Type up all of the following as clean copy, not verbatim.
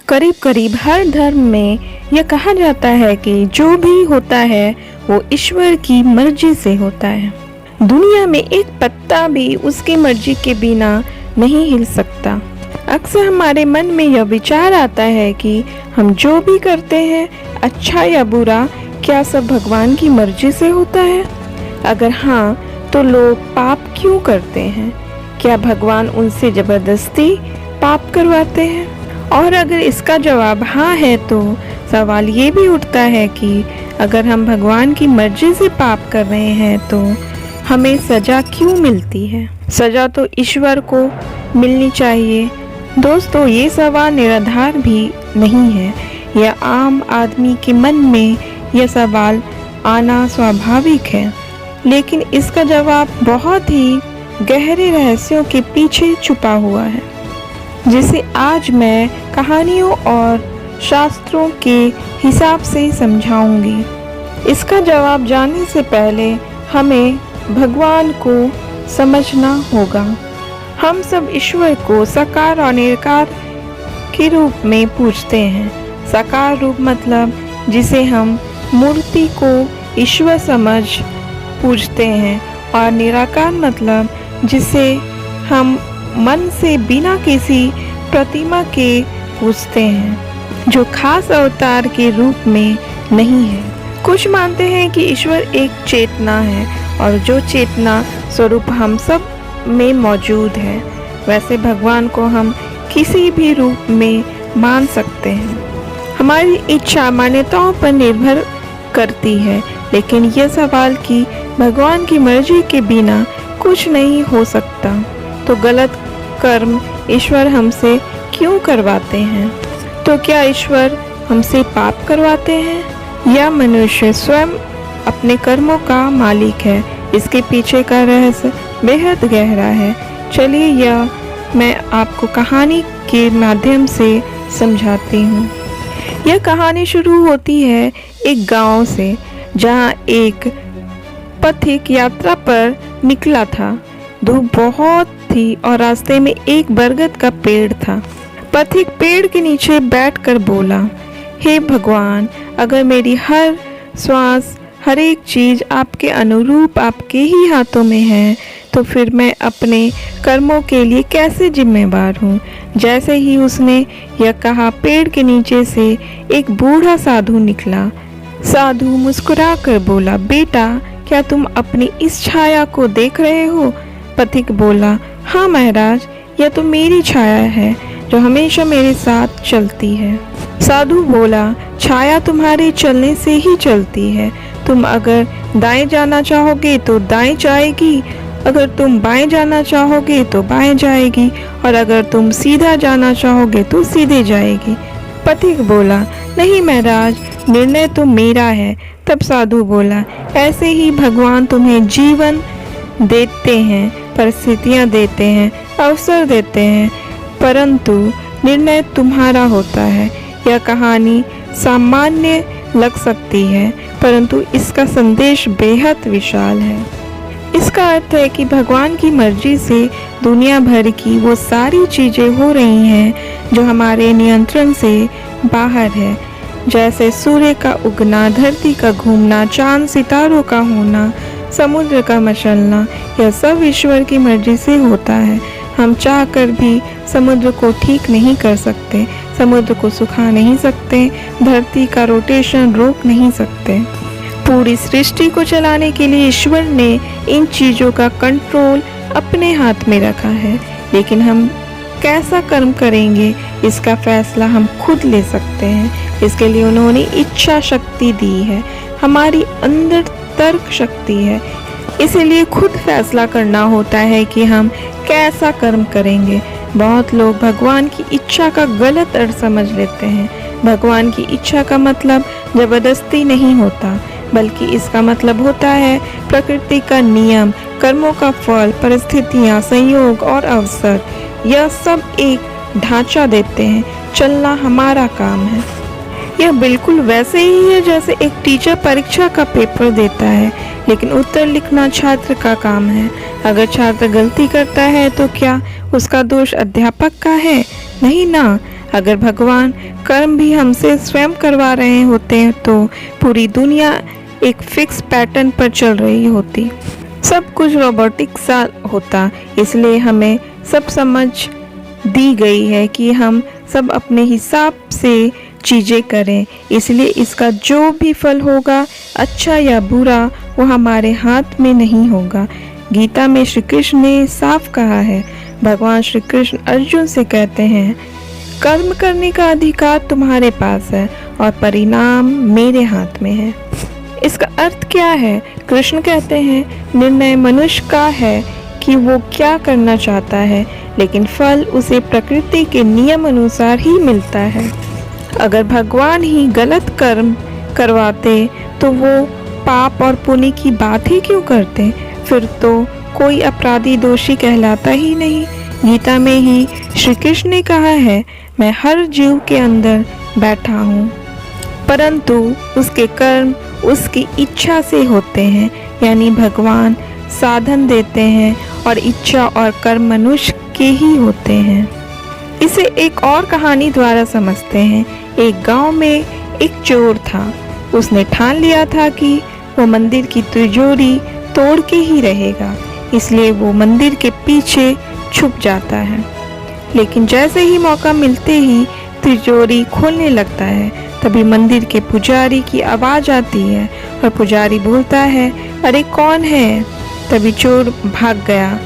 करीब करीब हर धर्म में यह कहा जाता है कि जो भी होता है वो ईश्वर की मर्जी से होता है। दुनिया में एक पत्ता भी उसकी मर्जी के बिना नहीं हिल सकता। अक्सर हमारे मन में यह विचार आता है कि हम जो भी करते हैं, अच्छा या बुरा, क्या सब भगवान की मर्जी से होता है? अगर हाँ, तो लोग पाप क्यों करते हैं? क्या भगवान उनसे जबरदस्ती पाप करवाते हैं? और अगर इसका जवाब हाँ है तो सवाल ये भी उठता है कि अगर हम भगवान की मर्जी से पाप कर रहे हैं तो हमें सजा क्यों मिलती है? सजा तो ईश्वर को मिलनी चाहिए। दोस्तों, ये सवाल निराधार भी नहीं है। यह आम आदमी के मन में यह सवाल आना स्वाभाविक है, लेकिन इसका जवाब बहुत ही गहरे रहस्यों के पीछे छुपा हुआ है, जिसे आज मैं कहानियों और शास्त्रों के हिसाब से समझाऊंगी। इसका जवाब जानने से पहले हमें भगवान को समझना होगा। हम सब ईश्वर को साकार और निराकार के रूप में पूजते हैं। साकार रूप मतलब जिसे हम मूर्ति को ईश्वर समझ पूजते हैं, और निराकार मतलब जिसे हम मन से बिना किसी प्रतिमा के पूजते हैं, जो खास अवतार के रूप में नहीं है। कुछ मानते हैं कि ईश्वर एक चेतना है और जो चेतना स्वरूप हम सब में मौजूद है। वैसे भगवान को हम किसी भी रूप में मान सकते हैं। हमारी इच्छा मान्यताओं पर निर्भर करती है, लेकिन यह सवाल कि भगवान की मर्जी के बिना कुछ नहीं हो सकता, तो गलत कर्म ईश्वर हमसे क्यों करवाते हैं? तो क्या ईश्वर हमसे पाप करवाते हैं या मनुष्य स्वयं अपने कर्मों का मालिक है? इसके पीछे का रहस्य बेहद गहरा है। चलिए यह मैं आपको कहानी के माध्यम से समझाती हूँ। यह कहानी शुरू होती है एक गांव से, जहाँ एक पथिक यात्रा पर निकला था। धूप बहुत थी और रास्ते में एक बरगद का पेड़ था। पथिक पेड़ के नीचे बैठकर बोला, हे भगवान, अगर मेरी हर श्वास, हर एक चीज आपके अनुरूप आपके ही हाथों में है, तो फिर मैं अपने कर्मों के लिए कैसे जिम्मेवार हूँ? जैसे ही उसने यह कहा, पेड़ के नीचे से एक बूढ़ा साधु निकला। साधु मुस्कुरा कर बोला, बेटा, क्या तुम अपनी इस छाया को देख रहे हो? पथिक बोला, हाँ महाराज, यह तो मेरी छाया है जो हमेशा मेरे साथ चलती है। साधु बोला, छाया तुम्हारे चलने से ही चलती है। तुम अगर दाएं जाना चाहोगे तो दाएं जाएगी, अगर तुम बाएं जाना चाहोगे तो बाएं जाएगी, और अगर तुम सीधा जाना चाहोगे तो सीधे जाएगी। पथिक बोला, नहीं महाराज, निर्णय तो मेरा है। तब साधु बोला, ऐसे ही भगवान तुम्हें जीवन देते हैं, परिस्थितियां देते हैं, अवसर देते हैं, परंतु निर्णय तुम्हारा होता है। यह कहानी सामान्य लग सकती है, परंतु इसका संदेश बेहद विशाल है। इसका अर्थ है कि भगवान की मर्जी से दुनिया भर की वो सारी चीजें हो रही हैं जो हमारे नियंत्रण से बाहर है, जैसे सूर्य का उगना, धरती का घूमना, चांद सितारों का होना, समुद्र का मचलना। यह सब ईश्वर की मर्जी से होता है। हम चाहकर भी समुद्र को ठीक नहीं कर सकते, समुद्र को सुखा नहीं सकते, धरती का रोटेशन रोक नहीं सकते। पूरी सृष्टि को चलाने के लिए ईश्वर ने इन चीजों का कंट्रोल अपने हाथ में रखा है, लेकिन हम कैसा कर्म करेंगे इसका फैसला हम खुद ले सकते हैं। इसके लिए उन्होंने इच्छा शक्ति दी है, हमारी अंदर तर्क शक्ति है। इसीलिए खुद फैसला करना होता है कि हम कैसा कर्म करेंगे। बहुत लोग भगवान की इच्छा का गलत अर्थ समझ लेते हैं। भगवान की इच्छा का मतलब जबरदस्ती नहीं होता, बल्कि इसका मतलब होता है प्रकृति का नियम, कर्मों का फल, परिस्थितियाँ, संयोग और अवसर। यह सब एक ढांचा देते हैं, चलना हमारा काम है। यह बिल्कुल वैसे ही है जैसे एक टीचर परीक्षा का पेपर देता है, लेकिन उत्तर लिखना छात्र का काम है। अगर छात्र गलती करता है तो क्या उसका दोष अध्यापक का है? नहीं ना। अगर भगवान कर्म भी हमसे स्वयं करवा रहे होते हैं तो पूरी दुनिया एक फिक्स पैटर्न पर चल रही होती, सब कुछ रोबोटिक सा होता। इसलिए हमें सब समझ दी गई है कि हम सब अपने हिसाब से चीज़ें करें, इसलिए इसका जो भी फल होगा, अच्छा या बुरा, वो हमारे हाथ में नहीं होगा। गीता में श्री कृष्ण ने साफ कहा है, भगवान श्री कृष्ण अर्जुन से कहते हैं, कर्म करने का अधिकार तुम्हारे पास है और परिणाम मेरे हाथ में है। इसका अर्थ क्या है? कृष्ण कहते हैं, निर्णय मनुष्य का है कि वो क्या करना चाहता है, लेकिन फल उसे प्रकृति के नियम अनुसार ही मिलता है। अगर भगवान ही गलत कर्म करवाते तो वो पाप और पुण्य की बात ही क्यों करते? फिर तो कोई अपराधी दोषी कहलाता ही नहीं। गीता में ही श्री कृष्ण ने कहा है, मैं हर जीव के अंदर बैठा हूँ, परंतु उसके कर्म उसकी इच्छा से होते हैं। यानी भगवान साधन देते हैं और इच्छा और कर्म मनुष्य के ही होते हैं। इसे एक और कहानी द्वारा समझते हैं। एक गांव में एक चोर था। उसने ठान लिया था कि वो मंदिर की तिजोरी तोड़ के ही रहेगा, इसलिए वो मंदिर के पीछे छुप जाता है। लेकिन जैसे ही मौका मिलते ही तिजोरी खोलने लगता है। तभी मंदिर के पुजारी की आवाज़ आती है और पुजारी बोलता है, अरे कौन है? तभी चोर भाग गया।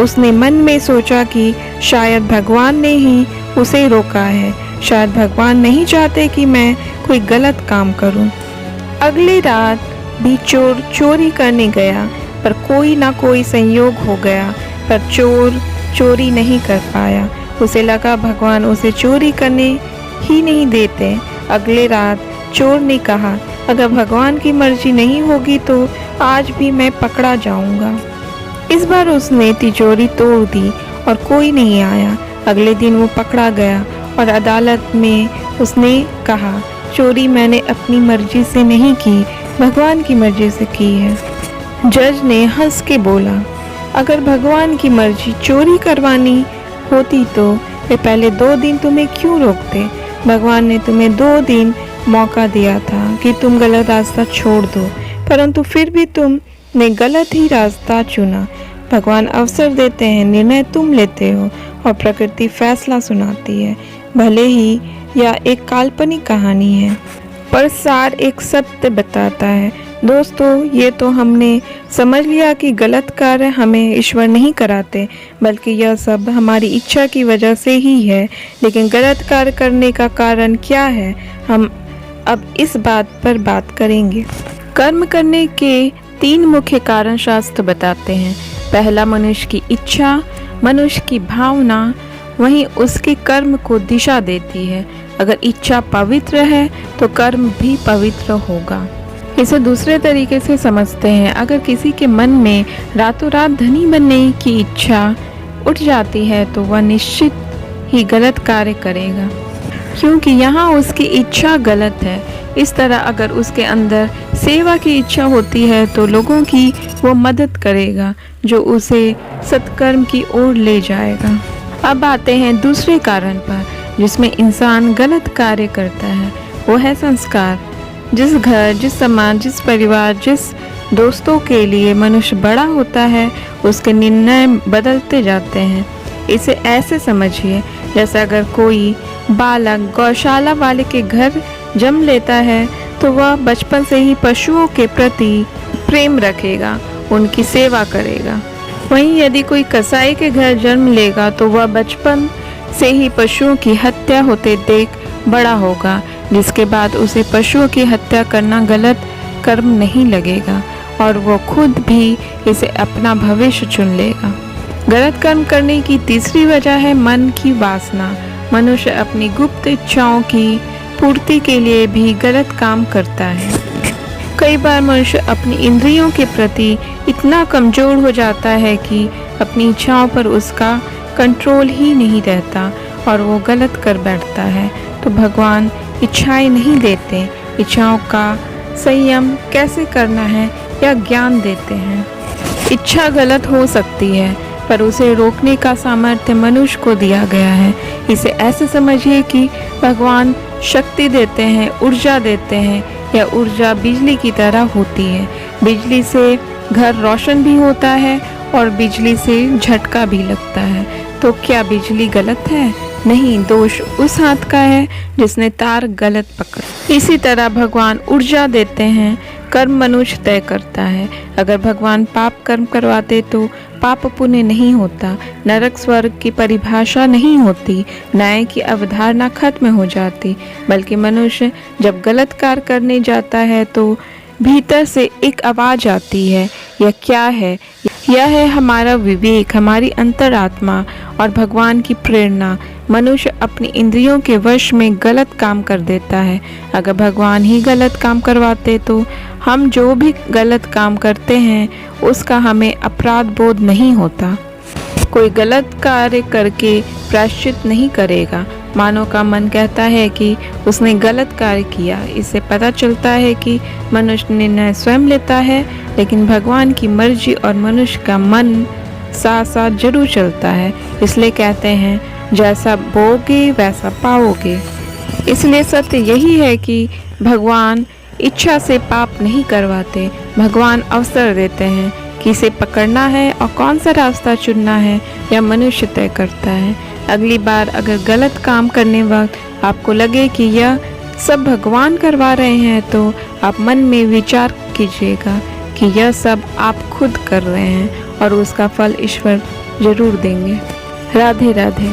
उसने मन में सोचा कि शायद भगवान ने ही उसे रोका है, शायद भगवान नहीं चाहते कि मैं कोई गलत काम करूं। अगली रात भी चोर चोरी करने गया, पर कोई ना कोई संयोग हो गया, पर चोर चोरी नहीं कर पाया। उसे लगा भगवान उसे चोरी करने ही नहीं देते। अगले रात चोर ने कहा, अगर भगवान की मर्जी नहीं होगी तो आज भी मैं पकड़ा जाऊंगा। इस बार उसने तिजोरी तोड़ दी और कोई नहीं आया। अगले दिन वो पकड़ा गया और अदालत में उसने कहा, चोरी मैंने अपनी मर्जी से नहीं की, भगवान की मर्जी से की है। जज ने हंस के बोला, अगर भगवान की मर्जी चोरी करवानी होती तो वे पहले 2 दिन तुम्हें क्यों रोकते? भगवान ने तुम्हें 2 दिन मौका दिया था कि तुम गलत रास्ता छोड़ दो, परंतु फिर भी तुमने गलत ही रास्ता चुना। भगवान अवसर देते हैं, निर्णय तुम लेते हो और प्रकृति फैसला सुनाती है। भले ही यह एक काल्पनिक कहानी है, पर सार एक सत्य बताता है। दोस्तों, ये तो हमने समझ लिया कि गलत कार्य हमें ईश्वर नहीं कराते, बल्कि यह सब हमारी इच्छा की वजह से ही है। लेकिन गलत कार्य करने का कारण क्या है, हम अब इस बात पर बात करेंगे। कर्म करने के 3 मुख्य कारण शास्त्र बताते हैं। पहला, मनुष्य की इच्छा, मनुष्य की भावना वहीं उसके कर्म को दिशा देती है। अगर इच्छा पवित्र है तो कर्म भी पवित्र होगा। इसे दूसरे तरीके से समझते हैं, अगर किसी के मन में रातों रात धनी बनने की इच्छा उठ जाती है तो वह निश्चित ही गलत कार्य करेगा, क्योंकि यहाँ उसकी इच्छा गलत है। इस तरह अगर उसके अंदर सेवा की इच्छा होती है तो लोगों की वो मदद करेगा, जो उसे सत्कर्म की ओर ले जाएगा। अब आते हैं दूसरे कारण पर, जिसमें इंसान गलत कार्य करता है। वो है संस्कार। जिस घर, जिस समाज, जिस परिवार, जिस दोस्तों के लिए मनुष्य बड़ा होता है, उसके निर्णय बदलते जाते हैं। इसे ऐसे समझिए जैसे अगर कोई बालक गौशाला वाले के घर जन्म लेता है तो वह बचपन से ही पशुओं के प्रति प्रेम रखेगा, उनकी सेवा करेगा। वहीं यदि कोई कसाई के घर जन्म लेगा तो वह बचपन से ही पशुओं की हत्या होते देख बड़ा होगा, जिसके बाद उसे पशुओं की हत्या करना गलत कर्म नहीं लगेगा और वो खुद भी इसे अपना भविष्य चुन लेगा। गलत कर्म करने की तीसरी वजह है मन की वासना। मनुष्य अपनी गुप्त इच्छाओं की पूर्ति के लिए भी गलत काम करता है। कई बार मनुष्य अपनी इंद्रियों के प्रति इतना कमजोर हो जाता है कि अपनी इच्छाओं पर उसका कंट्रोल ही नहीं रहता और वो गलत कर बैठता है। तो भगवान इच्छाएं नहीं देते, इच्छाओं का संयम कैसे करना है या ज्ञान देते हैं। इच्छा गलत हो सकती है, पर उसे रोकने का सामर्थ्य मनुष्य को दिया गया है। इसे ऐसे समझिए कि भगवान शक्ति देते हैं, ऊर्जा देते हैं। यह ऊर्जा बिजली की तरह होती है। बिजली से घर रोशन भी होता है और बिजली से झटका भी लगता है। तो क्या बिजली गलत है? नहीं, दोष उस हाथ का है जिसने तार गलत पकड़ा। इसी तरह भगवान ऊर्जा देते हैं, कर्म मनुष्य तय करता है। अगर भगवान पाप कर्म करवाते तो पाप पुण्य नहीं होता, नरक स्वर्ग की परिभाषा नहीं होती, न्याय की अवधारणा खत्म हो जाती। बल्कि मनुष्य जब गलत कार्य करने जाता है तो भीतर से एक आवाज आती है, यह क्या है? यह है हमारा विवेक, हमारी अंतरात्मा और भगवान की प्रेरणा। मनुष्य अपनी इंद्रियों के वश में गलत काम कर देता है। अगर भगवान ही गलत काम करवाते तो हम जो भी गलत काम करते हैं उसका हमें अपराध बोध नहीं होता। कोई गलत कार्य करके प्रायश्चित नहीं करेगा। मानव का मन कहता है कि उसने गलत कार्य किया। इससे पता चलता है कि मनुष्य निर्णय स्वयं लेता है, लेकिन भगवान की मर्जी और मनुष्य का मन साथ साथ जरूर चलता है। इसलिए कहते हैं, जैसा बोओगे वैसा पाओगे। इसलिए सत्य यही है कि भगवान इच्छा से पाप नहीं करवाते। भगवान अवसर देते हैं। किसे पकड़ना है और कौन सा रास्ता चुनना है यह मनुष्य तय करता है। अगली बार अगर गलत काम करने वक्त आपको लगे कि यह सब भगवान करवा रहे हैं तो आप मन में विचार कीजिएगा कि यह सब आप खुद कर रहे हैं और उसका फल ईश्वर जरूर देंगे। राधे राधे।